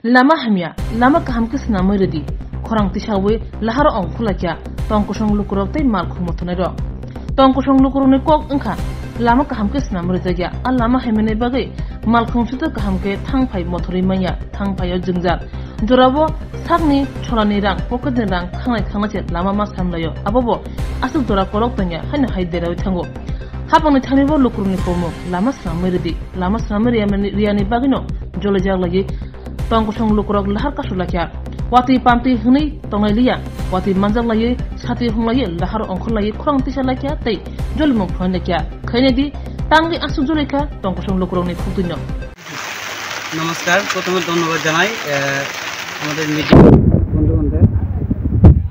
lama hamya lama kaham kisna meredi khorang tisawe lahar ong khulakya tongkosong lukurok tei mal khumotone ro tongkosong lukurone kok engkha lama kaham kisna merejagya a lama hemene bagai mal khumsuta kaham ke thangphai mothori maya thangphayo jingjak jorabo sakni cholani rang pocket rang khangai khangnache lama ma samlayo abobo asuk dora korok tanya haina haidera thango hapangni thanibo lukurni komo lama sammeredi lama sammeri amani riani bagino jole jaglagi tongkosong lukurok lahar kasulakya wati pamti huni tongailiya wati manjaglai sati hunglai lahar ongkhulai khorang tisalakya tei jolmong phonekya khainedi tangri asu joleka tongkosong lukurokni khuktinyo নমস্কার প্রথমে ধন্যবাদ জানাই আমাদের media বন্ধুবান্ধব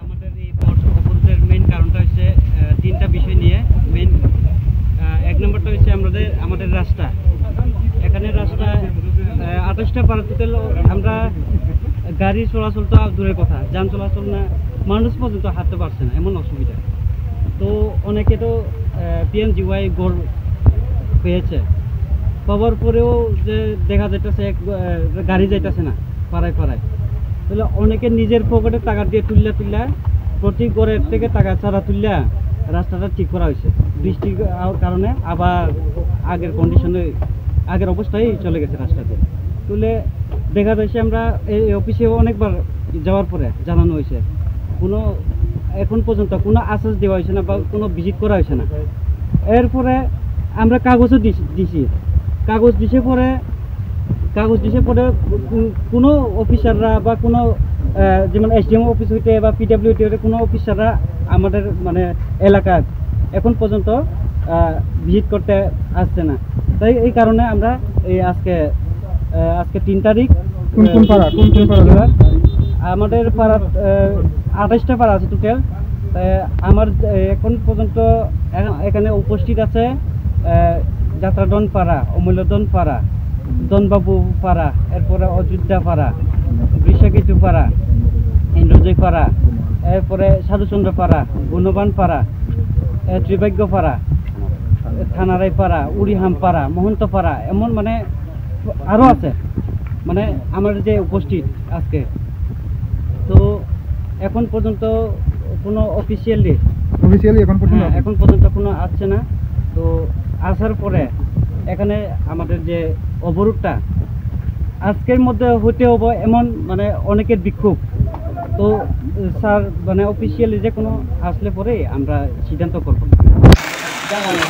আমাদের এই অবরোধের main কারণটা হচ্ছে তিনটা বিষয় নিয়ে মেইন এক নম্বরটা হচ্ছে আমাদের রাস্তা এখানে রাস্তা 28টা পাড়াতে আমরা গাড়ি চলাচল তো দূরের কথা যান চলাচল না মানুষ পর্যন্ত হাঁটতে পারছে না এমন অসুবিধা তো অনেকে তো পিএমজিওয়াই গড় পেয়েছে পাওয়ার পরেও যে দেখা যাইতেছে গাড়ি যাইতেছে না পাড়ায় পাড়ায় তাহলে অনেকে নিজের পকেটে টাকা দিয়ে তুললা প্রতি ঘরের থেকে টাকা ছাড়া তুললা রাস্তাটা ঠিক করা হয়েছে বৃষ্টি কারণে আবার আগের কন্ডিশনে আগের অবস্থায় চলে গেছে রাস্তাতে তুলে দেখা যাচ্ছে আমরা এই অফিসে অনেকবার যাওয়ার পরে জানানো হয়েছে কোনো এখন পর্যন্ত কোনো আশ্বাস দেওয়া হয়েছে না বা কোনো ভিজিট করা হয়েছে না এরপরে আমরা কাগজও দিছি কাগজ দিছে পরে কোনো অফিসাররা বা কোনো যেমন এসডিএম অফিস হইতে বা পিডব্লিউডি হইতে কোনো অফিসাররা আমাদের মানে এলাকা এখন পর্যন্ত ভিজিট করতে আসছে না তাই এই কারণে আমরা এই আজকে 3 তারিখ কোন পাড়া আমাদের পাড়া 28টা পাড়া আছে টোটাল আমার এখন পর্যন্ত এখানে উপস্থিত আছে যাত্রাডন পাড়া অমূল্যদন পাড়া দনবাবু পাড়া এরপরে অযোধ্যা পাড়া বৃষাকেতু পাড়া ইন্দ্রজয় পাড়া এরপরে সাধুচন্দ্র পাড়া গুণবান পাড়া ত্রিভাগ্য পাড়া থানারাই পাড়া উড়িহাম পাড়া মহন্ত পাড়া এমন মানে আরও আছে মানে আমার যে উপস্থিত আজকে তো এখন পর্যন্ত কোনো অফিসিয়ালি এখন পর্যন্ত কোনো আসছে না তো আসার পরে এখানে আমাদের যে অবরোধটা আজকের মধ্যে হতে হবে এমন মানে অনেকের বিক্ষোভ তো স্যার মানে অফিসিয়ালি যে কোনো আসলে পরে আমরা সিদ্ধান্ত করব।